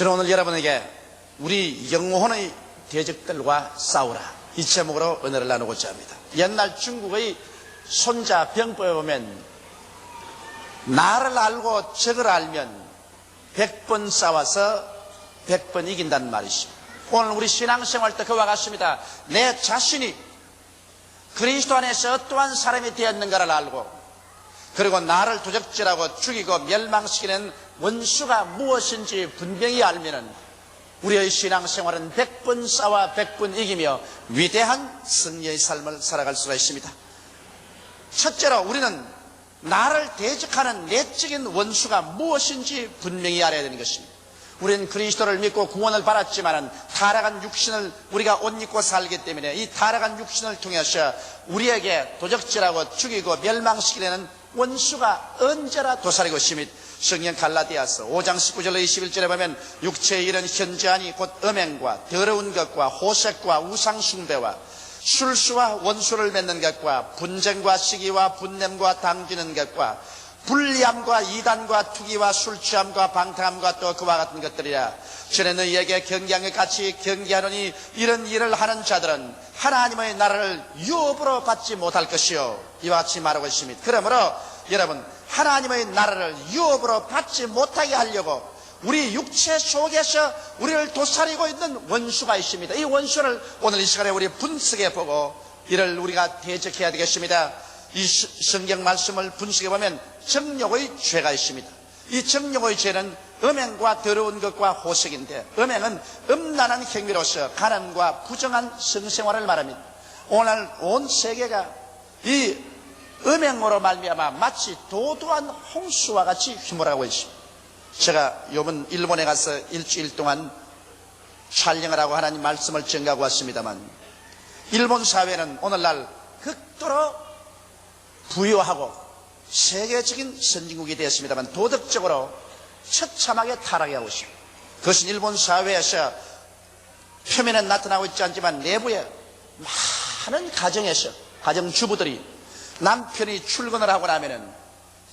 저는 오늘 여러분에게 우리 영혼의 대적들과 싸우라, 이 제목으로 은혜를 나누고자 합니다. 옛날 중국의 손자병법에 보면 나를 알고 적을 알면 100번 싸워서 100번 이긴다는 말이 있습니다. 오늘 우리 신앙생활 때 그와 같습니다. 내 자신이 그리스도 안에서 어떠한 사람이 되었는가를 알고, 그리고 나를 도적질하고 죽이고 멸망시키는 원수가 무엇인지 분명히 알면은 우리의 신앙생활은 100번 싸워 100번 이기며 위대한 승리의 삶을 살아갈 수가 있습니다. 첫째로 우리는 나를 대적하는 내적인 원수가 무엇인지 분명히 알아야 되는 것입니다. 우리는 그리스도를 믿고 구원을 받았지만 타락한 육신을 우리가 옷 입고 살기 때문에 이 타락한 육신을 통해서 우리에게 도적질하고 죽이고 멸망시키려는 원수가 언제나 도사리고 있습니다. 성경 갈라디아서 5장 19절 21절에 보면 육체의 일은 현저하니 곧 음행과 더러운 것과 호색과 우상숭배와 술수와 원수를 맺는 것과 분쟁과 시기와 분냄과 당기는 것과 불리함과 이단과 투기와 술취함과 방탕함과 또 그와 같은 것들이라. 전에 너희에게 경계한 것 같이 경계하노니 이런 일을 하는 자들은 하나님의 나라를 유업으로 받지 못할 것이요, 이와 같이 말하고 있습니다. 그러므로 여러분, 하나님의 나라를 유업으로 받지 못하게 하려고 우리 육체 속에서 우리를 도사리고 있는 원수가 있습니다. 이 원수를 오늘 이 시간에 우리 분석해 보고 이를 우리가 대적해야 되겠습니다. 이 성경 말씀을 분석해 보면 정욕의 죄가 있습니다. 이 정욕의 죄는 음행과 더러운 것과 호색인데, 음행은 음란한 행위로서 가난과 부정한 성생활을 말합니다. 오늘 온 세계가 이 음행으로 말미암아 마치 도도한 홍수와 같이 휘몰아가고 있습니다. 제가 요번 일본에 가서 일주일 동안 촬영을 하고 하나님 말씀을 전가하고 왔습니다만, 일본 사회는 오늘날 극도로 부유하고 세계적인 선진국이 되었습니다만 도덕적으로 처참하게 타락하고 있습니다. 그것은 일본 사회에서 표면에 나타나고 있지 않지만 내부에 많은 가정에서 가정주부들이 남편이 출근을 하고 나면은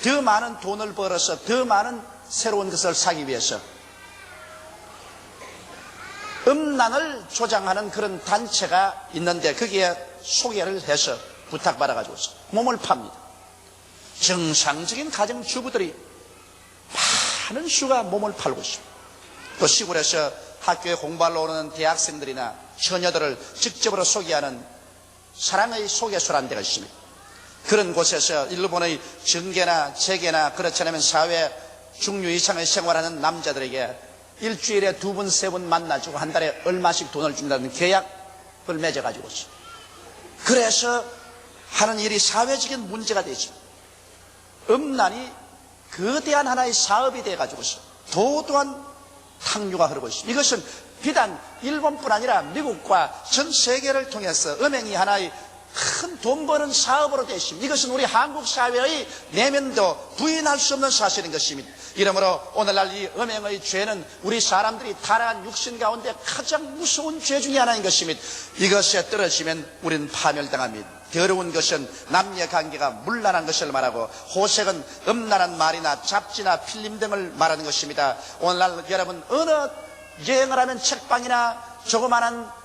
더 많은 돈을 벌어서 더 많은 새로운 것을 사기 위해서 음란을 조장하는 그런 단체가 있는데 거기에 소개를 해서 부탁받아가지고 몸을 팝니다. 정상적인 가정주부들이 많은 수가 몸을 팔고 있습니다. 또 시골에서 학교에 공부하러 오는 대학생들이나 처녀들을 직접으로 소개하는 사랑의 소개소라는 데가 있습니다. 그런 곳에서 일본의 정계나 재계나 그렇지 않으면 사회 중류 이상의 생활하는 남자들에게 일주일에 2번, 3번 만나주고 한 달에 얼마씩 돈을 준다는 계약을 맺어가지고 있습니다. 그래서 하는 일이 사회적인 문제가 되죠. 음란이 거대한 하나의 사업이 되어가지고서 도도한 탕류가 흐르고 있습니다. 이것은 비단 일본뿐 아니라 미국과 전 세계를 통해서 음행이 하나의 큰 돈 버는 사업으로 되어 있습니다. 이것은 우리 한국 사회의 내면도 부인할 수 없는 사실인 것입니다. 이러므로 오늘날 이 음행의 죄는 우리 사람들이 타락한 육신 가운데 가장 무서운 죄 중에 하나인 것입니다. 이것에 떨어지면 우리는 파멸당합니다. 더러운 것은 남녀관계가 문란한 것을 말하고, 호색은 음란한 말이나 잡지나 필름 등을 말하는 것입니다. 오늘날 여러분 어느 여행을 하면 책방이나 조그마한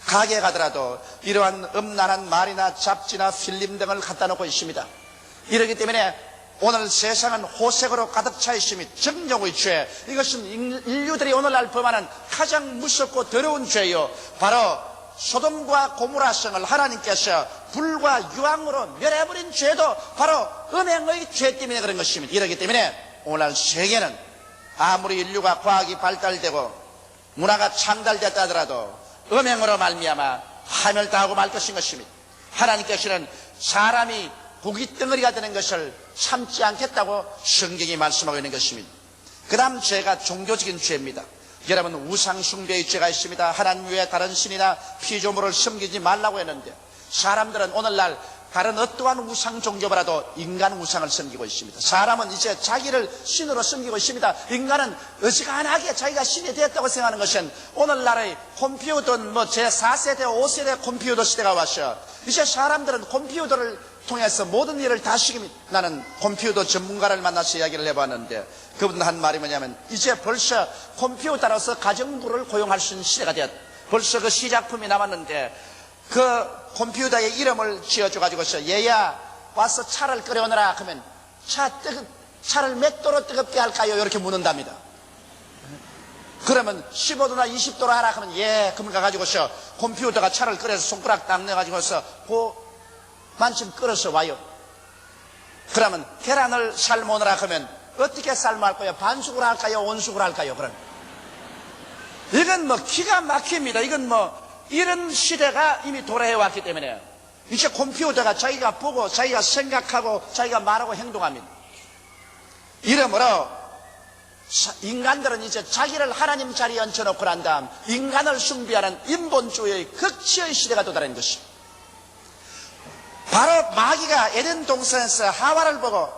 가게에 가더라도 이러한 음란한 말이나 잡지나 필름 등을 갖다 놓고 있습니다. 이러기 때문에 오늘 세상은 호색으로 가득 차 있습니다. 정욕의 죄, 이것은 인류들이 오늘날 범하는 가장 무섭고 더러운 죄요, 바로 소돔과 고모라성을 하나님께서 불과 유황으로 멸해버린 죄도 바로 음행의 죄 때문에 그런 것입니다. 이러기 때문에 오늘날 세계는 아무리 인류가 과학이 발달되고 문화가 창달됐다 하더라도 음행으로 말미암아 파멸당하고 말 것인 것입니다. 하나님께서는 사람이 고깃덩어리가 되는 것을 참지 않겠다고 성경이 말씀하고 있는 것입니다. 그 다음 죄가 종교적인 죄입니다. 여러분, 우상숭배의 죄가 있습니다. 하나님 외에 다른 신이나 피조물을 섬기지 말라고 했는데 사람들은 오늘날 다른 어떠한 우상 종교보다도 인간 우상을 섬기고 있습니다. 사람은 이제 자기를 신으로 섬기고 있습니다. 인간은 어지간하게 자기가 신이 되었다고 생각하는 것은 오늘날의 컴퓨터 제4세대 5세대 컴퓨터 시대가 와서 이제 사람들은 컴퓨터를 통해서 모든 일을 다 시킵니다. 나는 컴퓨터 전문가를 만나서 이야기를 해봤는데 그분 한 말이 뭐냐면 이제 벌써 컴퓨터로서 가정부를 고용할 수 있는 시대가 되었다. 벌써 그 시작품이 남았는데 그 컴퓨터의 이름을 지어줘가지고서 얘야 와서 차를 끓여오너라 하면 차를 몇 도로 뜨겁게 할까요? 이렇게 묻는답니다. 그러면 15도나 20도로 하라 하면 예 그러면 가가지고서 컴퓨터가 차를 끓여서 손가락 딱 내가지고서 만큼 끓여서 와요. 그러면 계란을 삶으느라 하면 어떻게 삶아 할까요? 반숙을 할까요? 온숙을 할까요? 그럼 이건 뭐 기가 막힙니다. 이건 뭐 이런 시대가 이미 도래해 왔기 때문에 이제 컴퓨터가 자기가 보고 자기가 생각하고 자기가 말하고 행동합니다. 이러므로 인간들은 이제 자기를 하나님 자리에 얹혀놓고 난 다음 인간을 숭배하는 인본주의의 극치의 시대가 도달한 것입니다. 바로 마귀가 에덴 동산에서 하와를 보고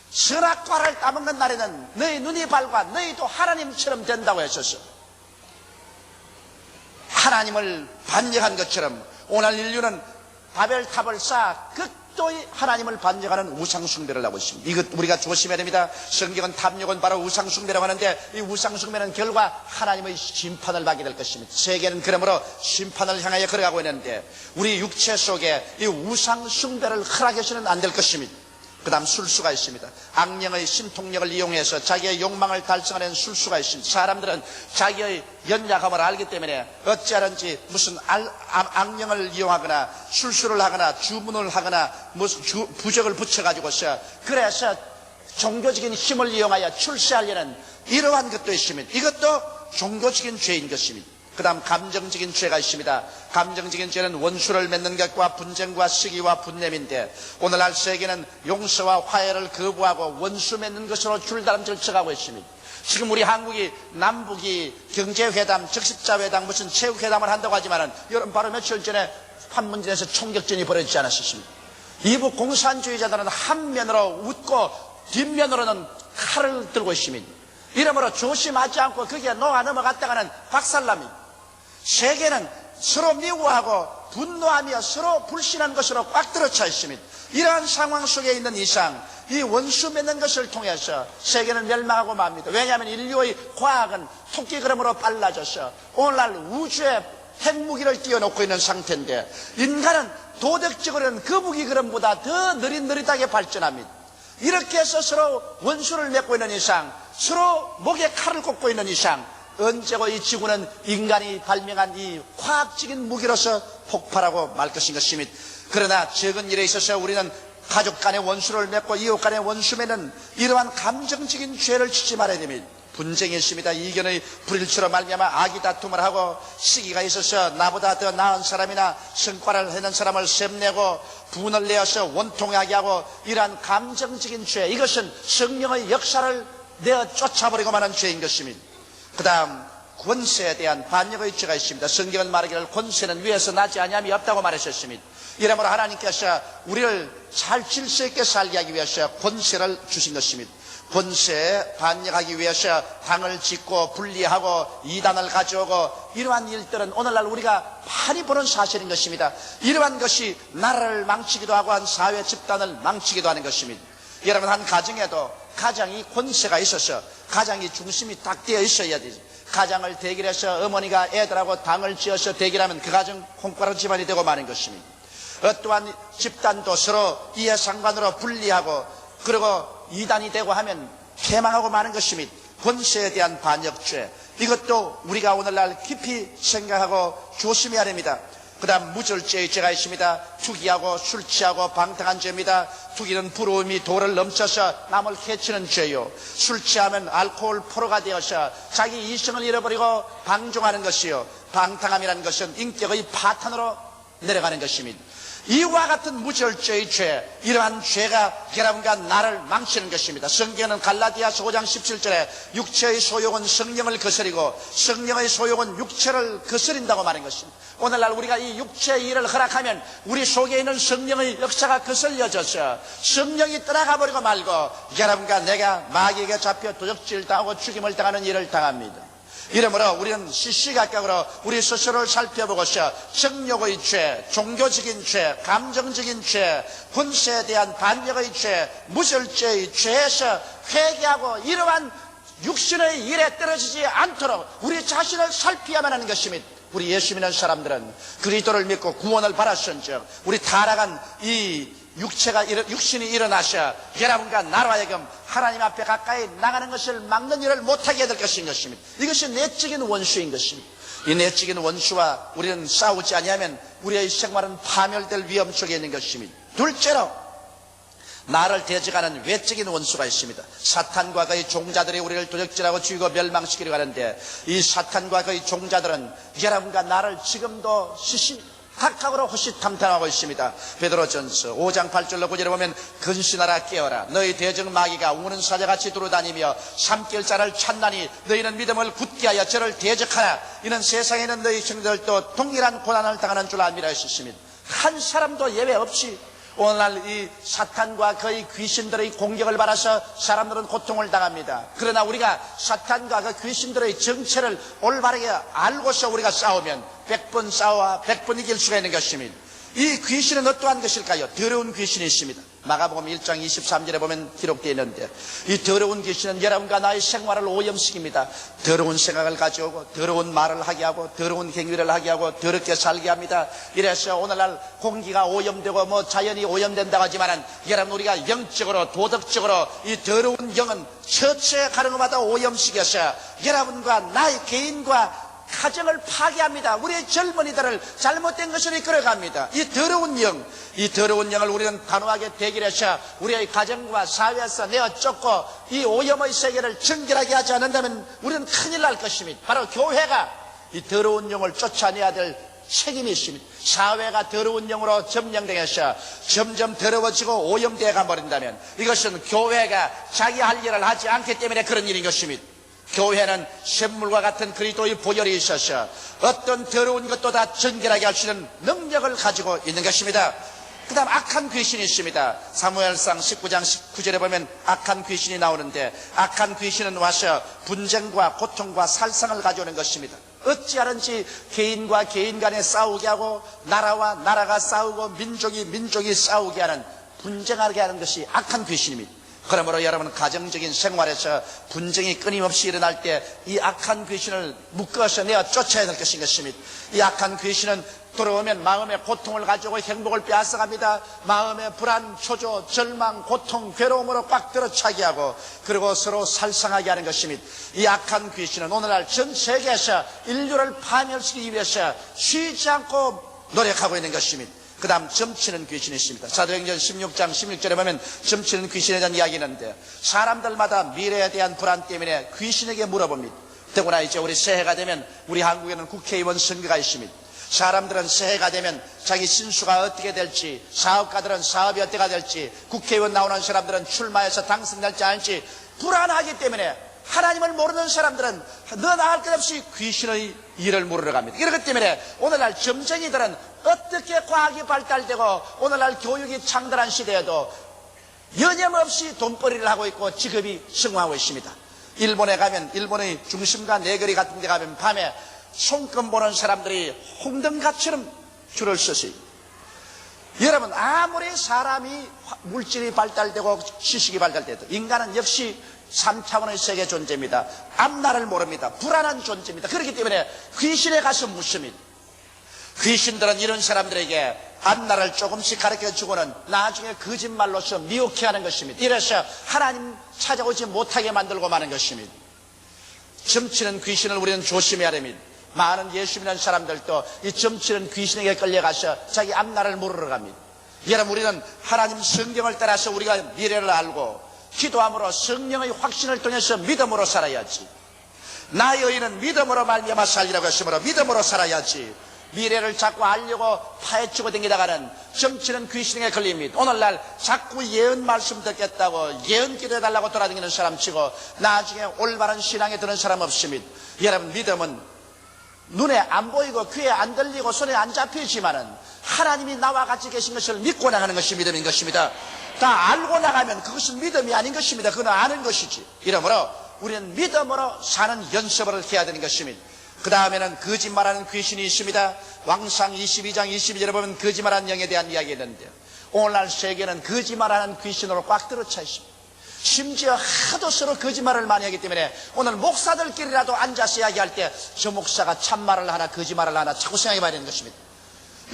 선악과를 따먹는 날에는 너희 눈이 밝아 너희도 하나님처럼 된다고 하셨어. 하나님을 반역한 것처럼 오늘 인류는 바벨탑을 쌓아 극도의 하나님을 반역하는 우상숭배를 하고 있습니다. 이것 우리가 조심해야 됩니다. 성경은 탐욕은 바로 우상숭배라고 하는데 이 우상숭배는 결과 하나님의 심판을 받게 될 것입니다. 세계는 그러므로 심판을 향하여 걸어가고 있는데 우리 육체 속에 이 우상숭배를 허락해서는 안 될 것입니다. 그 다음 술수가 있습니다. 악령의 신통력을 이용해서 자기의 욕망을 달성하는 술수가 있습니다. 사람들은 자기의 연약함을 알기 때문에 어찌하든지 무슨 악령을 이용하거나 술수를 하거나 주문을 하거나 무슨 부적을 붙여가지고서 그래서 종교적인 힘을 이용하여 출세하려는 이러한 것도 있습니다. 이것도 종교적인 죄인 것입니다. 그 다음 감정적인 죄가 있습니다. 감정적인 죄는 원수를 맺는 것과 분쟁과 시기와 분냄인데 오늘날 세계는 용서와 화해를 거부하고 원수 맺는 것으로 줄다름질 쳐가고 있습니다. 지금 우리 한국이 남북이 경제회담, 적십자회담, 무슨 체육회담을 한다고 하지만은 여러분 바로 며칠 전에 판문점에서 총격전이 벌어지지 않았습니까? 이북 공산주의자들은 한 면으로 웃고 뒷면으로는 칼을 들고 있습니다. 이러므로 조심하지 않고 거기에 녹아 넘어갔다가는 박살납니다. 세계는 서로 미워하고 분노하며 서로 불신한 것으로 꽉 들어차 있습니다. 이러한 상황 속에 있는 이상 이 원수 맺는 것을 통해서 세계는 멸망하고 맙니다. 왜냐하면 인류의 과학은 토끼 걸음으로 빨라져서 오늘날 우주에 핵무기를 띄워놓고 있는 상태인데 인간은 도덕적으로는 그 무기 걸음보다 더 느릿느릿하게 발전합니다. 이렇게 해서 서로 원수를 맺고 있는 이상 서로 목에 칼을 꽂고 있는 이상 언제고 이 지구는 인간이 발명한 이 과학적인 무기로서 폭발하고 말 것인 것입니다. 그러나 적은 일에 있어서 우리는 가족 간의 원수를 맺고 이웃 간의 원수 맺는 이러한 감정적인 죄를 짓지 말아야 됩니다. 분쟁이 있습니다. 이견의 불일치로 말미암아 악이 다툼을 하고 시기가 있어서 나보다 더 나은 사람이나 성과를 해낸 사람을 셈내고 분을 내어서 원통하게 하고 이러한 감정적인 죄 이것은 성령의 역사를 내어 쫓아버리고 마는 죄인 것입니다. 그 다음 권세에 대한 반역의 죄가 있습니다. 성경은 말하기를 권세는 위에서 나지 아니함이 없다고 말하셨습니다. 이러므로 하나님께서 우리를 잘 질서 있게 살게 하기 위해서 권세를 주신 것입니다. 권세에 반역하기 위해서 당을 짓고 분리하고 이단을 가져오고 이러한 일들은 오늘날 우리가 많이 보는 사실인 것입니다. 이러한 것이 나라를 망치기도 하고 한 사회 집단을 망치기도 하는 것입니다. 여러분 한 가정에도 가장이 권세가 있어서 가장이 중심이 딱 되어 있어야 되죠. 가장을 대결해서 어머니가 애들하고 당을 지어서 대결하면 그 가정 콩가루 집안이 되고 마는 것입니다. 어떠한 집단도 서로 이해상관으로 분리하고 그리고 이단이 되고 하면 패망하고 마는 것입니다. 권세에 대한 반역죄 이것도 우리가 오늘날 깊이 생각하고 조심해야 됩니다. 그 다음 무절제의 죄가 있습니다. 투기하고 술 취하고 방탕한 죄입니다. 투기는 부러움이 도를 넘쳐서 남을 해치는 죄요. 술 취하면 알코올 포로가 되어서 자기 이성을 잃어버리고 방종하는 것이요. 방탕함이라는 것은 인격의 파탄으로 내려가는 것입니다. 이와 같은 무절제의 죄 이러한 죄가 여러분과 나를 망치는 것입니다. 성경은 갈라디아서 5장 17절에 육체의 소욕은 성령을 거스리고 성령의 소욕은 육체를 거스린다고 말한 것입니다. 오늘날 우리가 이 육체의 일을 허락하면 우리 속에 있는 성령의 역사가 거슬려져서 성령이 떠나가 버리고 말고 여러분과 내가 마귀에게 잡혀 도적질 당하고 죽임을 당하는 일을 당합니다. 이러므로 우리는 시시각각으로 우리 스스로를 살펴보고서 정욕의 죄, 종교적인 죄, 감정적인 죄, 권세에 대한 반역의 죄, 무절제의 죄에서 회개하고 이러한 육신의 일에 떨어지지 않도록 우리 자신을 살피야만 하는 것입니다. 우리 예수 믿는 사람들은 그리스도를 믿고 구원을 받았은즉 우리 타락한 이 육신이 일어나셔 여러분과 나로 하여금 하나님 앞에 가까이 나가는 것을 막는 일을 못하게 될 것인 것입니다. 이것이 내적인 원수인 것입니다. 이 내적인 원수와 우리는 싸우지 아니하면 우리의 생활은 파멸될 위험 속에 있는 것입니다. 둘째로 나를 대적하는 외적인 원수가 있습니다. 사탄과 그의 종자들이 우리를 도적질하고 죽이고 멸망시키려고 하는데 이 사탄과 그의 종자들은 여러분과 나를 지금도 시시각각으로 호시탐탐하고 있습니다. 베드로전서 5장 8절로 9절에 보면 근신하라 깨어라 너희 대적 마귀가 우는 사자같이 두루다니며 삼킬 자를 찾나니 너희는 믿음을 굳게 하여 저를 대적하라. 이는 세상에 있는 너희 형제들도 동일한 고난을 당하는 줄 알미라 하셨습니다. 한 사람도 예외 없이 오늘날 이 사탄과 그의 귀신들의 공격을 받아서 사람들은 고통을 당합니다. 그러나 우리가 사탄과 그 귀신들의 정체를 올바르게 알고서 우리가 싸우면 100번 싸워 100번 이길 수가 있는 것입니다. 이 귀신은 어떠한 것일까요? 더러운 귀신이 있습니다. 마가복음 1장 23절에 보면 기록되어 있는데 이 더러운 귀신은 여러분과 나의 생활을 오염시킵니다. 더러운 생각을 가져오고 더러운 말을 하게 하고 더러운 행위를 하게 하고 더럽게 살게 합니다. 이래서 오늘날 공기가 오염되고 자연이 오염된다고 하지만은 여러분 우리가 영적으로 도덕적으로 이 더러운 영은 처처에 가는 것마다 오염시켜서 여러분과 나의 개인과 가정을 파괴합니다. 우리의 젊은이들을 잘못된 것으로 이끌어갑니다. 이 더러운 영을 우리는 단호하게 대결해서 우리의 가정과 사회에서 내어 쫓고 이 오염의 세계를 정결하게 하지 않는다면 우리는 큰일 날 것입니다. 바로 교회가 이 더러운 영을 쫓아내야 될 책임이 있습니다. 사회가 더러운 영으로 점령되어서 점점 더러워지고 오염되어 가버린다면 이것은 교회가 자기 할 일을 하지 않기 때문에 그런 일인 것입니다. 교회는 샘물과 같은 그리스도의 보혈이 있어서 어떤 더러운 것도 다 정결하게 할 수 있는 능력을 가지고 있는 것입니다. 그 다음 악한 귀신이 있습니다. 사무엘상 19장 19절에 보면 악한 귀신이 나오는데 악한 귀신은 와서 분쟁과 고통과 살상을 가져오는 것입니다. 어찌하든지 개인과 개인 간에 싸우게 하고 나라와 나라가 싸우고 민족이 싸우게 하는 분쟁하게 하는 것이 악한 귀신입니다. 그러므로 여러분 가정적인 생활에서 분쟁이 끊임없이 일어날 때 이 악한 귀신을 묶어서 내어 쫓아야 될 것인 것입니다. 이 악한 귀신은 들어오면 마음의 고통을 가지고 행복을 빼앗아갑니다. 마음의 불안, 초조, 절망, 고통, 괴로움으로 꽉 들어차게 하고 그리고 서로 살상하게 하는 것입니다. 이 악한 귀신은 오늘날 전 세계에서 인류를 파멸시키기 위해서 쉬지 않고 노력하고 있는 것입니다. 그 다음 점치는 귀신이 있습니다. 사도행전 16장 16절에 보면 점치는 귀신에 대한 이야기가 있는데 사람들마다 미래에 대한 불안 때문에 귀신에게 물어봅니다. 더구나 이제 우리 새해가 되면 우리 한국에는 국회의원 선거가 있습니다. 사람들은 새해가 되면 자기 신수가 어떻게 될지, 사업가들은 사업이 어떻게 될지, 국회의원 나오는 사람들은 출마해서 당선될지 아닐지 불안하기 때문에 하나님을 모르는 사람들은 너 나갈 것 없이 귀신의 일을 물으러 갑니다. 그렇기 때문에 오늘날 점쟁이들은 어떻게 과학이 발달되고 오늘날 교육이 창달한 시대에도 여념없이 돈벌이를 하고 있고 직업이 성공하고 있습니다. 일본에 가면 일본의 중심가 내거리 같은 데 가면 밤에 손금 보는 사람들이 홍등가처럼 줄을 서서 여러분 아무리 사람이 물질이 발달되고 지식이 발달돼도 인간은 역시 3차원의 세계 존재입니다. 앞날을 모릅니다. 불안한 존재입니다. 그렇기 때문에 귀신에 가서 묻습니다. 귀신들은 이런 사람들에게 앞날을 조금씩 가르쳐주고는 나중에 거짓말로서 미혹해 하는 것입니다. 이래서 하나님 찾아오지 못하게 만들고 마는 것입니다. 점치는 귀신을 우리는 조심해야 됩니다. 많은 예수 믿는 사람들도 이 점치는 귀신에게 끌려가서 자기 앞날을 물으러 갑니다. 여러분 우리는 하나님 성경을 따라서 우리가 미래를 알고 기도함으로 성령의 확신을 통해서 믿음으로 살아야지. 나의 의인은 믿음으로 말미암아 살리라고 했으므로 믿음으로 살아야지. 미래를 자꾸 알려고 파헤치고 다니다가는 점치는 귀신에게 걸립니다. 오늘날 자꾸 예언 말씀 듣겠다고 예언 기도해달라고 돌아다니는 사람 치고 나중에 올바른 신앙에 드는 사람 없습니다. 여러분 믿음은 눈에 안 보이고 귀에 안 들리고 손에 안 잡히지만은 하나님이 나와 같이 계신 것을 믿고 나가는 것이 믿음인 것입니다. 다 알고 나가면 그것은 믿음이 아닌 것입니다. 그건 아는 것이지. 이러므로 우리는 믿음으로 사는 연습을 해야 되는 것입니다. 그 다음에는 거짓말하는 귀신이 있습니다. 왕상 22장 22절에 보면 거짓말하는 영에 대한 이야기가 있는데요. 오늘날 세계는 거짓말하는 귀신으로 꽉 들어차 있습니다. 심지어 하도 서로 거짓말을 많이 하기 때문에 오늘 목사들끼리라도 앉아서 이야기할 때 저 목사가 참말을 하나 거짓말을 하나 자꾸 생각해 봐야 되는 것입니다.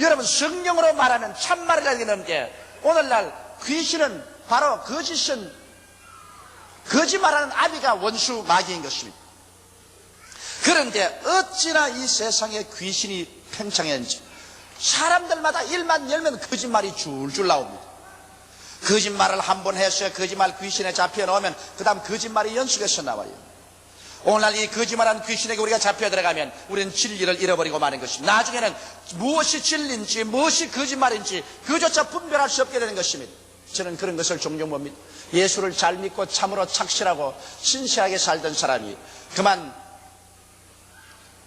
여러분, 성령으로 말하면 참말을 하게 되는데 오늘날 귀신은 바로 거짓말하는 아비가 원수 마귀인 것입니다. 그런데 어찌나 이 세상에 귀신이 팽창했는지 사람들마다 일만 열면 거짓말이 줄줄 나옵니다. 거짓말을 한번 했어요. 거짓말 귀신에 잡혀 넣으면 그 다음 거짓말이 연속해서 나와요. 오늘날 이 거짓말한 귀신에게 우리가 잡혀 들어가면 우리는 진리를 잃어버리고 마는 것입니다. 나중에는 무엇이 진리인지 무엇이 거짓말인지 그조차 분별할 수 없게 되는 것입니다. 저는 그런 것을 종종 봅니다. 예수를 잘 믿고 참으로 착실하고 신실하게 살던 사람이 그만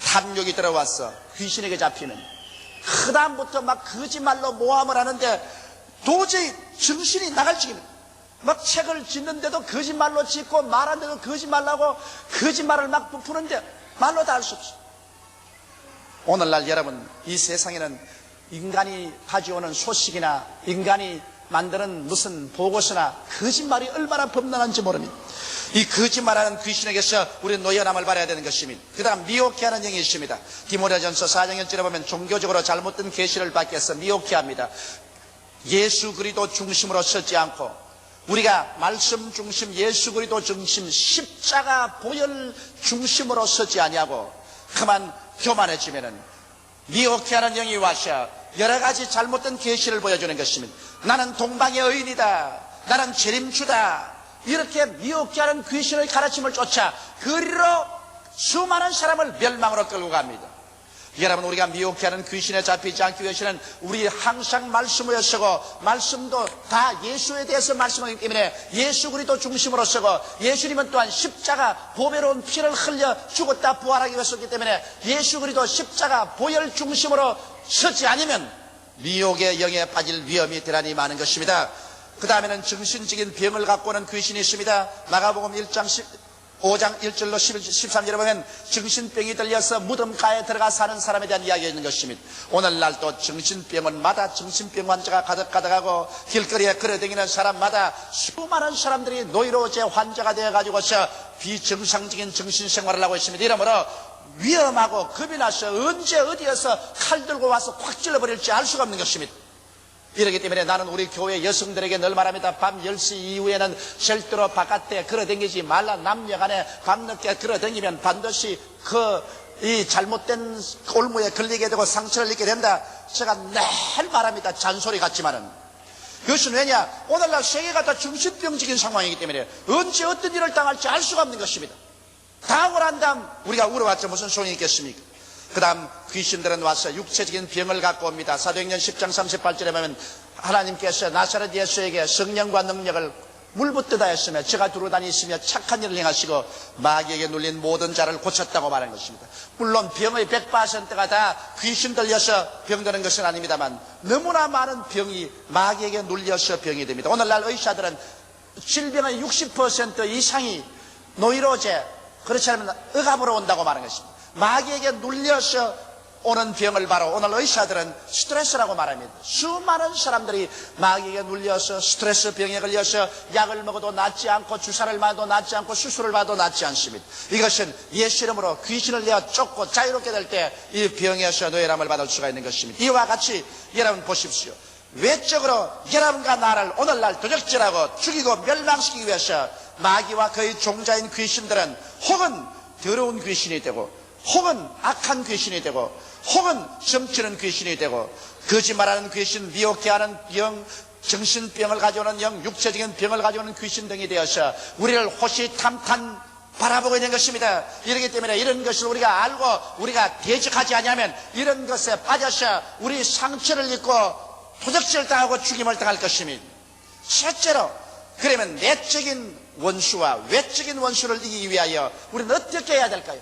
탐욕이 들어와서 귀신에게 잡히는, 그 다음부터 막 거짓말로 모함을 하는데 도저히 정신이 나갈 지경입니다. 막 책을 짓는데도 거짓말로 짓고 말하는데도 거짓말하고 거짓말을 막 부푸는데 말로 다 할 수 없어요. 오늘날 여러분, 이 세상에는 인간이 가져오는 소식이나 인간이 만드는 무슨 보고서나 거짓말이 얼마나 범람한지 모릅니다. 이 거짓말하는 귀신에게서 우리는 놓여남을 바라야 되는 것입니다. 그 다음 미혹해하는 영이 있습니다. 디모데전서 4장 1절에 보면 종교적으로 잘못된 계시를 받기 위해서 미혹해합니다. 예수 그리스도 중심으로 서지 않고 우리가 말씀 중심, 예수 그리스도 중심, 십자가 보혈 중심으로 서지 아니하고 그만 교만해지면은 미혹해하는 영이 와서 여러 가지 잘못된 계시를 보여주는 것입니다. 나는 동방의 의인이다, 나는 재림주다, 이렇게 미혹해하는 귀신의 가르침을 쫓아 그리로 수많은 사람을 멸망으로 끌고 갑니다. 여러분, 우리가 미혹해하는 귀신에 잡히지 않기 위해서는 우리 항상 말씀 위에 서고 말씀도 다 예수에 대해서 말씀하기 때문에 예수 그리스도 중심으로 서고 예수님은 또한 십자가 보배로운 피를 흘려 죽었다 부활하기 위해서였기 때문에 예수 그리스도 십자가 보혈 중심으로 서지 않으면 미혹의 영에 빠질 위험이 대단히 많은 것입니다. 그 다음에는 정신적인 병을 갖고 오는 귀신이 있습니다. 마가복음 5장 1절로 13절에 보면 정신병이 들려서 무덤가에 들어가 사는 사람에 대한 이야기가 있는 것입니다. 오늘날도 정신병원마다 정신병 환자가 가득하고 길거리에 걸어다니는 사람마다 수많은 사람들이 노이로제 환자가 되어가지고서 비정상적인 정신생활을 하고 있습니다. 이러므로 위험하고 겁이 나서 언제 어디에서 칼 들고 와서 확 찔러버릴지 알 수가 없는 것입니다. 이렇기 때문에 나는 우리 교회 여성들에게 늘 말합니다. 밤 10시 이후에는 절대로 바깥에 걸어다니지 말라. 남녀간에 밤늦게 걸어다니면 반드시 이 잘못된 올무에 걸리게 되고 상처를 입게 된다. 제가 늘 말합니다. 잔소리 같지만은. 그것은 왜냐? 오늘날 세계가 다 정신병적인 상황이기 때문에 언제 어떤 일을 당할지 알 수가 없는 것입니다. 당하고 난 다음 우리가 울어봤자 무슨 소용이 있겠습니까? 그 다음 귀신들은 와서 육체적인 병을 갖고 옵니다. 사도행전 10장 38절에 보면 하나님께서 나사렛 예수에게 성령과 능력을 물붓듯 하였으며 저가 두루 다니시며 착한 일을 행하시고 마귀에게 눌린 모든 자를 고쳤다고 말한 것입니다. 물론 병의 100%가 다 귀신 들려서 병드는 것은 아닙니다만 너무나 많은 병이 마귀에게 눌려서 병이 됩니다. 오늘날 의사들은 질병의 60% 이상이 노이로제, 그렇지 않으면 억압으로 온다고 말하는 것입니다. 마귀에게 눌려서 오는 병을 바로 오늘 의사들은 스트레스라고 말합니다. 수많은 사람들이 마귀에게 눌려서 스트레스 병에 걸려서 약을 먹어도 낫지 않고 주사를 맞아도 낫지 않고 수술을 받아도 낫지 않습니다. 이것은 예수 이름으로 귀신을 내어 쫓고 자유롭게 될 때 이 병에서 노예람을 받을 수가 있는 것입니다. 이와 같이 여러분 보십시오. 외적으로 여러분과 나를 오늘날 도적질하고 죽이고 멸망시키기 위해서 마귀와 그의 종자인 귀신들은 혹은 더러운 귀신이 되고 혹은 악한 귀신이 되고 혹은 점치는 귀신이 되고 거짓말하는 귀신, 미혹해하는 병, 정신병을 가져오는 영, 육체적인 병을 가져오는 귀신 등이 되어서 우리를 호시탐탐 바라보고 있는 것입니다. 이렇기 때문에 이런 것을 우리가 알고 우리가 대적하지 않으면 이런 것에 빠져서 우리 상처를 입고 도적질 당하고 죽임을 당할 것입니다. 실제로 그러면 내적인 원수와 외적인 원수를 이기기 위하여 우리는 어떻게 해야 될까요?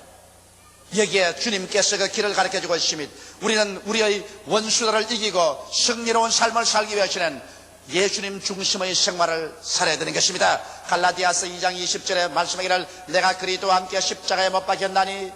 여기에 주님께서 그 길을 가르쳐주고 있습니다. 우리는 우리의 원수들을 이기고 승리로운 삶을 살기 위해서는 예수님 중심의 생활을 살아야 되는 것입니다. 갈라디아서 2장 20절에 말씀하기를 내가 그리스도와 함께 십자가에 못 박혔나니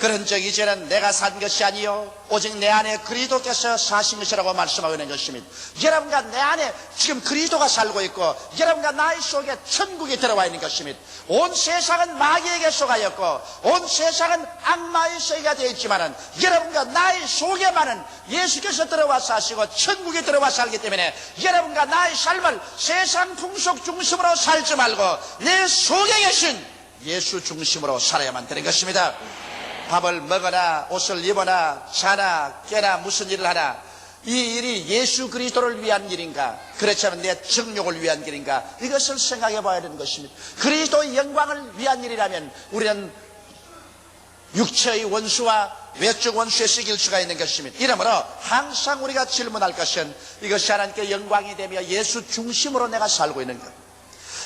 그런즉 이제는 내가 산 것이 아니요 오직 내 안에 그리스도께서 사신 것이라고 말씀하고 있는 것입니다. 여러분과 내 안에 지금 그리스도가 살고 있고 여러분과 나의 속에 천국이 들어와 있는 것입니다. 온 세상은 마귀에게 속하였고 온 세상은 악마의 세계가 되어 있지만은 여러분과 나의 속에만은 예수께서 들어와 사시고 천국이 들어와 살기 때문에 여러분과 나의 삶을 세상 풍속 중심으로 살지 말고 내 속에 계신 예수 중심으로 살아야만 되는 것입니다. 밥을 먹거나 옷을 입거나 자나 깨나 무슨 일을 하나 이 일이 예수 그리스도를 위한 일인가 그렇지 않으면 내 정욕을 위한 일인가 이것을 생각해 봐야 되는 것입니다. 그리스도의 영광을 위한 일이라면 우리는 육체의 원수와 외적 원수에서 이길 수가 있는 것입니다. 이러므로 항상 우리가 질문할 것은 이것이 하나님께 영광이 되며 예수 중심으로 내가 살고 있는 것,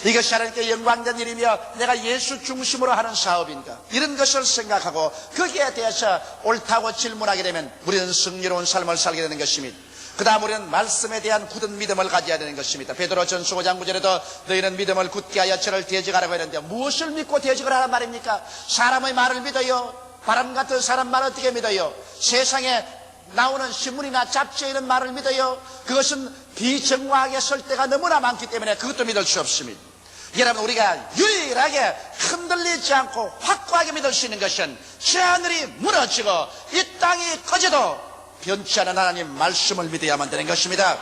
이것이 하나님께 영광된 일이며 내가 예수 중심으로 하는 사업인가, 이런 것을 생각하고 거기에 대해서 옳다고 질문하게 되면 우리는 승리로운 삶을 살게 되는 것입니다. 그 다음 우리는 말씀에 대한 굳은 믿음을 가져야 되는 것입니다. 베드로전서 5장 9절에도 너희는 믿음을 굳게 하여 저를 대적하라고 했는데 무엇을 믿고 대적을 하란 말입니까? 사람의 말을 믿어요? 바람 같은 사람 말 어떻게 믿어요? 세상에 나오는 신문이나 잡지에 있는 말을 믿어요? 그것은 비정확하게 설 때가 너무나 많기 때문에 그것도 믿을 수 없습니다. 여러분, 우리가 유일하게 흔들리지 않고 확고하게 믿을 수 있는 것은 저 하늘이 무너지고 이 땅이 꺼져도 변치 않은 하나님 말씀을 믿어야만 되는 것입니다.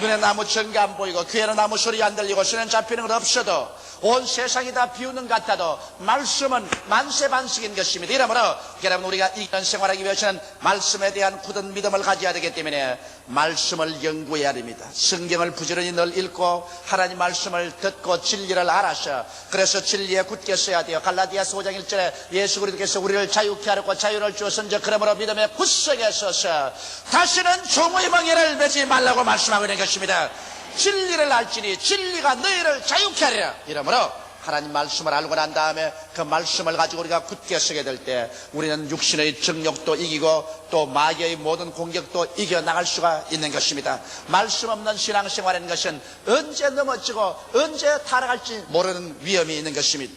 눈에 나무 전가 안 보이고 귀에는 나무 소리 안 들리고 손에 잡히는 것 없어도 온 세상이 다 비우는 것 같아도 말씀은 만세반석인 것입니다. 이러므로 여러분, 우리가 이런 생활하기 위해서는 말씀에 대한 굳은 믿음을 가져야 되기 때문에 말씀을 연구해야 됩니다. 성경을 부지런히 늘 읽고 하나님 말씀을 듣고 진리를 알아서, 그래서 진리에 굳게 서야 돼요. 갈라디아서 5장 1절에 예수 그리스도께서 우리를 자유케 하려고 자유를 주었은즉 그러므로 믿음의 굳세게 서서 다시는 종의 멍에를 매지 말라고 말씀하고 있는 것입니다. 진리를 알지니 진리가 너희를 자유케 하리라. 이러므로 하나님 말씀을 알고 난 다음에 그 말씀을 가지고 우리가 굳게 서게 될 때 우리는 육신의 정욕도 이기고 또 마귀의 모든 공격도 이겨나갈 수가 있는 것입니다. 말씀 없는 신앙생활이라는 것은 언제 넘어지고 언제 타락할지 모르는 위험이 있는 것입니다.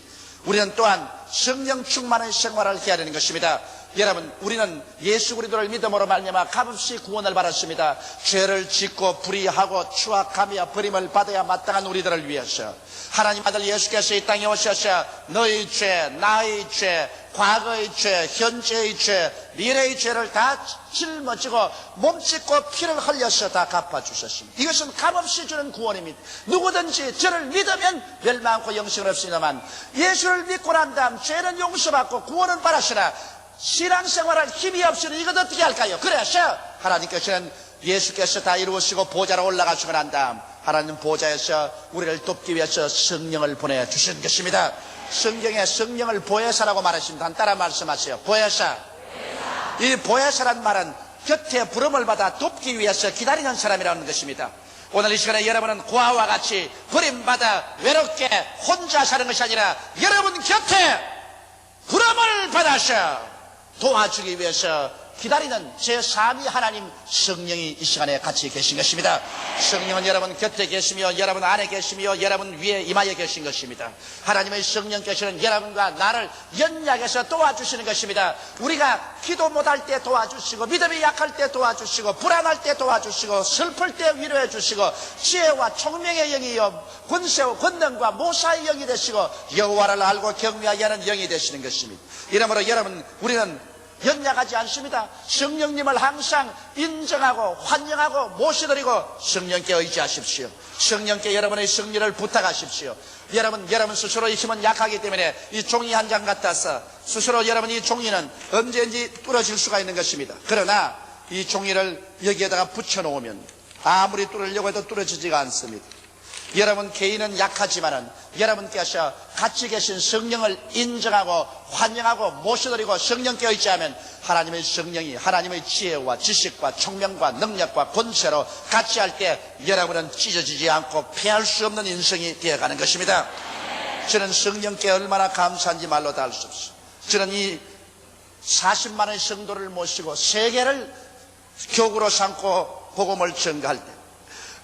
우리는 또한 성령 충만의 생활을 해야 되는 것입니다. 여러분, 우리는 예수 그리스도를 믿음으로 말미암아 값없이 구원을 받았습니다. 죄를 짓고 불의하고 추악하며 버림을 받아야 마땅한 우리들을 위해서 하나님 아들 예수께서 이 땅에 오셔서 너의 죄, 나의 죄, 과거의 죄, 현재의 죄, 미래의 죄를 다 짊어지고 몸짓고 피를 흘려서 다 갚아주셨습니다. 이것은 값없이 주는 구원입니다. 누구든지 저를 믿으면 멸망하고 영생을 얻습니다만 예수를 믿고 난 다음 죄는 용서받고 구원은 받았으나 신앙생활할 힘이 없으니 이것 어떻게 할까요? 그래서 하나님께서는 예수께서 다 이루시고 보좌로 올라가시고 난 다음 하나님 보좌에서 우리를 돕기 위해서 성령을 보내주신 것입니다. 성경에 성령을 보혜사라고 말하십니다. 따라 말씀하세요. 보혜사. 이 보혜사란 말은 곁에 부름을 받아 돕기 위해서 기다리는 사람이라는 것입니다. 오늘 이 시간에 여러분은 고아와 같이 버림받아 외롭게 혼자 사는 것이 아니라 여러분 곁에 부름을 받아서 도와주기 위해서 기다리는 제3위 하나님 성령이 이 시간에 같이 계신 것입니다. 성령은 여러분 곁에 계시며 여러분 안에 계시며 여러분 위에 임하여 계신 것입니다. 하나님의 성령께서는 여러분과 나를 연약해서 도와주시는 것입니다. 우리가 기도 못할 때 도와주시고 믿음이 약할 때 도와주시고 불안할 때 도와주시고 슬플 때 위로해 주시고 지혜와 총명의 영이요 권세와 권능과 모사의 영이 되시고 여호와를 알고 경외하게 하는 영이 되시는 것입니다. 이러므로 여러분, 우리는 연약하지 않습니다. 성령님을 항상 인정하고 환영하고 모셔드리고 성령께 의지하십시오. 성령께 여러분의 승리를 부탁하십시오. 여러분 스스로 이 힘은 약하기 때문에 이 종이 한 장 같아서 스스로 여러분 이 종이는 언제든지 뚫어질 수가 있는 것입니다. 그러나 이 종이를 여기에다가 붙여놓으면 아무리 뚫으려고 해도 뚫어지지가 않습니다. 여러분 개인은 약하지만은 여러분께서 같이 계신 성령을 인정하고 환영하고 모셔드리고 성령께 의지하면 하나님의 성령이 하나님의 지혜와 지식과 총명과 능력과 권세로 같이 할 때 여러분은 찢어지지 않고 패할 수 없는 인생이 되어가는 것입니다. 저는 성령께 얼마나 감사한지 말로 다 할 수 없어요. 저는 이 40만의 성도를 모시고 세계를 교구로 삼고 복음을 전가할 때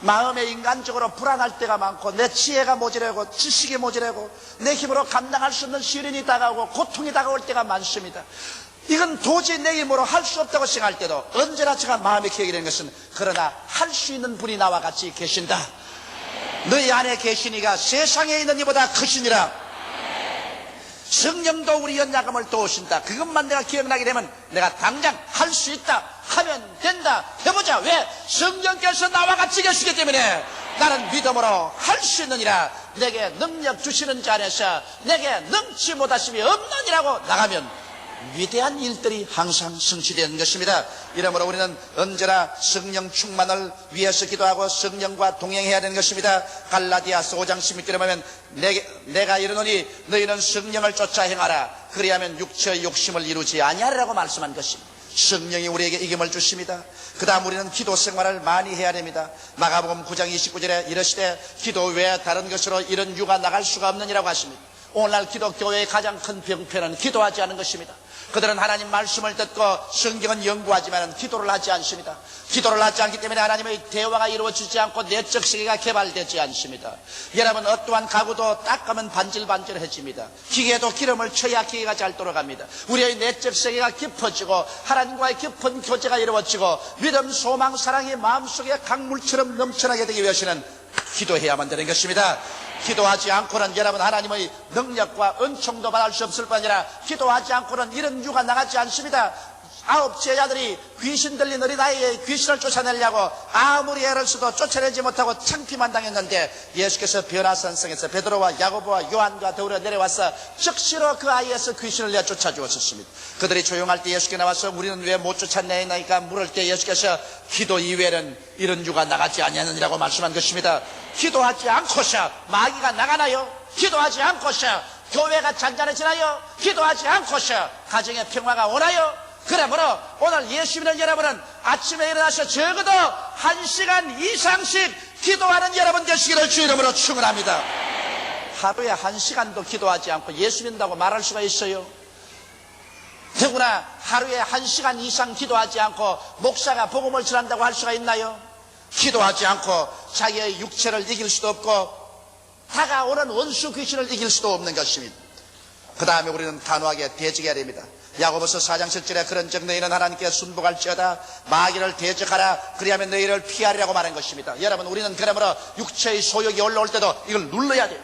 마음에 인간적으로 불안할 때가 많고 내 지혜가 모자라고 지식이 모자라고 내 힘으로 감당할 수 없는 시련이 다가오고 고통이 다가올 때가 많습니다. 이건 도저히 내 힘으로 할 수 없다고 생각할 때도 언제나 제가 마음에 기억이 되는 것은 그러나 할 수 있는 분이 나와 같이 계신다. 너희 안에 계시니가 세상에 있는 이보다 크시니라. 성령도 우리 연약함을 도우신다. 그것만 내가 기억나게 되면 내가 당장 할 수 있다, 하면 된다, 해보자. 왜? 성령께서 나와 같이 계시기 때문에 나는 믿음으로 할 수 있느니라. 내게 능력 주시는 자 안에서 내게 능치 못하심이 없느니라고 나가면 위대한 일들이 항상 성취되는 것입니다. 이러므로 우리는 언제나 성령 충만을 위해서 기도하고 성령과 동행해야 되는 것입니다. 갈라디아서 5장 16절에 보면 내가 이르노니 너희는 성령을 쫓아 행하라. 그리하면 육체의 욕심을 이루지 아니하리라고 말씀한 것입니다. 성령이 우리에게 이김을 주십니다. 그 다음 우리는 기도 생활을 많이 해야 됩니다. 마가복음 9장 29절에 이르시되 기도 외에 다른 것으로 이런 유가 나갈 수가 없느니라고 하십니다. 오늘날 기독교회의 가장 큰 병폐는 기도하지 않은 것입니다. 그들은 하나님 말씀을 듣고 성경은 연구하지만 기도를 하지 않습니다. 기도를 하지 않기 때문에 하나님의 대화가 이루어지지 않고 내적 세계가 개발되지 않습니다. 여러분, 어떠한 가구도 닦으면 반질반질해집니다. 기계도 기름을 쳐야 기계가 잘 돌아갑니다. 우리의 내적 세계가 깊어지고 하나님과의 깊은 교제가 이루어지고 믿음, 소망, 사랑이 마음속에 강물처럼 넘쳐나게 되기 위해서는 기도해야만 되는 것입니다. 기도하지 않고는 여러분 하나님의 능력과 은총도 받을 수 없을 뿐 아니라 기도하지 않고는 이런 유가 나가지 않습니다. 9 제자들이 귀신 들린 어린아이의 귀신을 쫓아내려고 아무리 애를 써도 쫓아내지 못하고 창피만 당했는데 예수께서 변화산성에서 베드로와 야고보와 요한과 더불어 내려와서 즉시로 그 아이에서 귀신을 내어 쫓아주었습니다. 그들이 조용할 때 예수께 나와서 우리는 왜 못 쫓아내나이까 물을 때 예수께서 기도 이외에는 이런 유가 나가지 아니하느니라고 말씀한 것입니다. 기도하지 않고서 마귀가 나가나요? 기도하지 않고서 교회가 잔잔해지나요? 기도하지 않고서 가정의 평화가 오나요? 그러므로 오늘 예수 믿는 여러분은 아침에 일어나서 적어도 1시간 이상씩 기도하는 여러분 되시기를 주 이름으로 축원합니다. 하루에 1시간도 기도하지 않고 예수 믿는다고 말할 수가 있어요? 더구나 하루에 1시간 이상 기도하지 않고 목사가 복음을 전한다고 할 수가 있나요? 기도하지 않고 자기의 육체를 이길 수도 없고 다가오는 원수 귀신을 이길 수도 없는 것입니다. 그 다음에 우리는 단호하게 대적해야 됩니다. 야고보서 4장 7절에 그런즉 너희는 하나님께 순복할지어다 마귀를 대적하라 그리하면 너희를 피하리라고 말한 것입니다. 여러분, 우리는 그러므로 육체의 소욕이 올라올 때도 이걸 눌러야 돼요.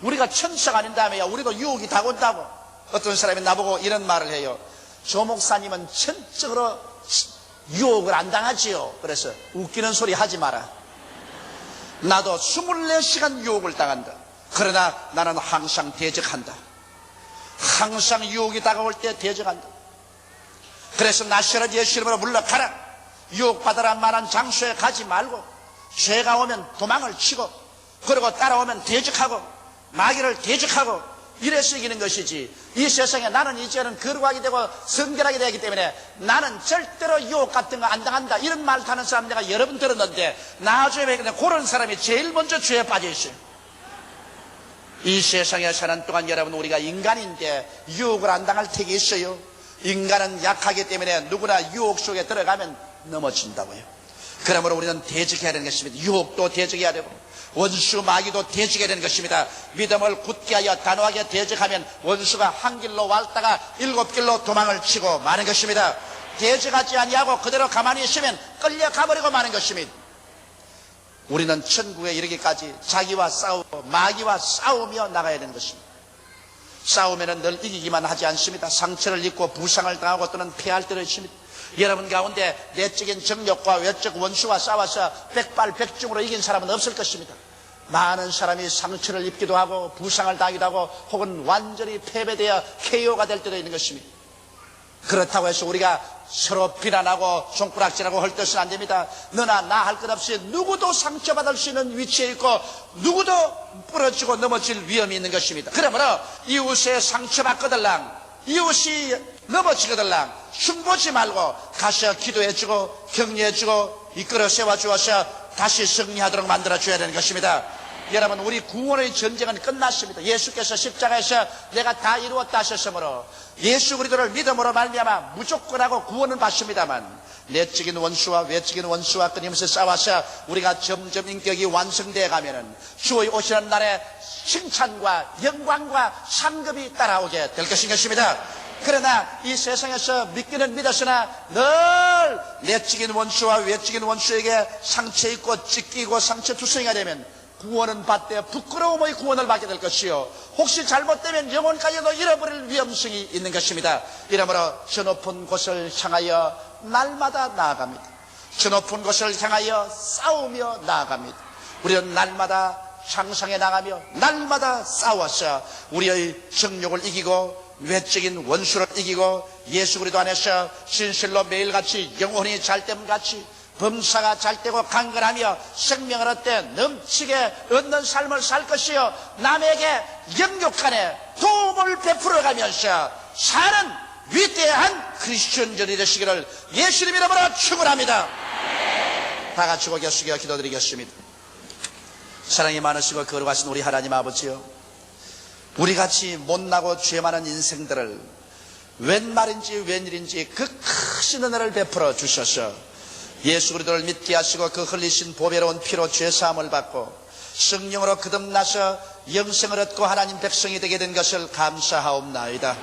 우리가 천사가 아닌 다음에야 우리도 유혹이 다가온다고. 어떤 사람이 나보고 이런 말을 해요. 조 목사님은 전적으로 유혹을 안 당하지요. 그래서 웃기는 소리 하지 마라. 나도 24시간 유혹을 당한다. 그러나 나는 항상 대적한다. 항상 유혹이 다가올 때 대적한다. 그래서 나시렛 예수 이름으로 물러가라. 유혹받으라 만한 장소에 가지 말고 죄가 오면 도망을 치고 그리고 따라오면 대적하고 마귀를 대적하고 이래서 이기는 것이지. 이 세상에 나는 이제는 거룩하게 되고 성결하게 되기 때문에 나는 절대로 유혹 같은 거 안 당한다 이런 말 하는 사람 내가 여러 번 들었는데 나중에 그런 사람이 제일 먼저 죄에 빠져 있어요. 이 세상에 사는 동안 여러분 우리가 인간인데 유혹을 안 당할 택이 있어요? 인간은 약하기 때문에 누구나 유혹 속에 들어가면 넘어진다고요. 그러므로 우리는 대적해야 되는 것입니다. 유혹도 대적해야 되고 원수 마귀도 대적해야 되는 것입니다. 믿음을 굳게 하여 단호하게 대적하면 원수가 한 길로 왔다가 7길로 도망을 치고 마는 것입니다. 대적하지 아니하고 그대로 가만히 있으면 끌려가버리고 마는 것입니다. 우리는 천국에 이르기까지 자기와 싸우고 마귀와 싸우며 나가야 되는 것입니다. 싸우면 늘 이기기만 하지 않습니다. 상처를 입고 부상을 당하고 또는 패할 때도 있습니다. 여러분 가운데 내적인 정욕과 외적 원수와 싸워서 백발백중으로 이긴 사람은 없을 것입니다. 많은 사람이 상처를 입기도 하고 부상을 당하기도 하고 혹은 완전히 패배되어 KO가 될 때도 있는 것입니다. 그렇다고 해서 우리가 서로 비난하고 손가락질하고 할 뜻은 안 됩니다. 너나 나 할 것 없이 누구도 상처받을 수 있는 위치에 있고 누구도 부러지고 넘어질 위험이 있는 것입니다. 그러므로 이웃의 상처받거들랑 이웃이 넘어지거들랑 흉보지 말고 가서 기도해주고 격려해주고 이끌어 세워주어서 다시 승리하도록 만들어줘야 되는 것입니다. 여러분, 우리 구원의 전쟁은 끝났습니다. 예수께서 십자가에서 내가 다 이루었다 하셨으므로 예수 그리스도를 믿음으로 말미암아 무조건하고 구원은 받습니다만 내적인 원수와 외적인 원수와 끊임없이 싸워서 우리가 점점 인격이 완성되어 가면은 주의 오시는 날에 칭찬과 영광과 상급이 따라오게 될 것입니다. 그러나 이 세상에서 믿기는 믿었으나 늘 내적인 원수와 외적인 원수에게 상처 입고 찢기고 상처 투성이가 되면 구원은 받되 부끄러움의 구원을 받게 될 것이요, 혹시 잘못되면 영혼까지도 잃어버릴 위험성이 있는 것입니다. 이러므로 저 높은 곳을 향하여 날마다 나아갑니다. 저 높은 곳을 향하여 싸우며 나아갑니다. 우리는 날마다 향상해 나가며 날마다 싸워서 우리의 정욕을 이기고 외적인 원수를 이기고 예수 그리스도 안에서 진실로 매일같이 영혼이 잘됨같이 범사가 잘되고 강건하며 생명을 얻되 넘치게 얻는 삶을 살 것이요, 남에게 영육간에 도움을 베풀어가면서 사는 위대한 크리스천전이 되시기를 예수님 이름으로 축원합니다. 다 같이 고개 숙여 기도드리겠습니다. 사랑이 많으시고 거룩하신 우리 하나님 아버지요, 우리같이 못나고 죄 많은 인생들을 웬 말인지 웬일인지 그 크신 은혜를 베풀어 주셔서 예수 그리스도를 믿게 하시고 그 흘리신 보배로운 피로 죄사함을 받고 성령으로 거듭나서 영생을 얻고 하나님 백성이 되게 된 것을 감사하옵나이다.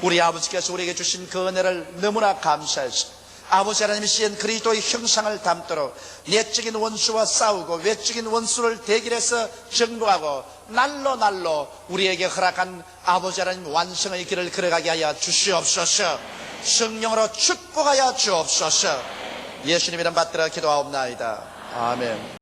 우리 아버지께서 우리에게 주신 그 은혜를 너무나 감사해서 아버지 하나님이 신 그리스도의 형상을 담도록 내적인 원수와 싸우고 외적인 원수를 대결해서 정복하고 날로 우리에게 허락한 아버지 하나님 완성의 길을 걸어가게 하여 주시옵소서. 성령으로 축복하여 주옵소서. 예수님 이름 받들어 기도하옵나이다. 아멘.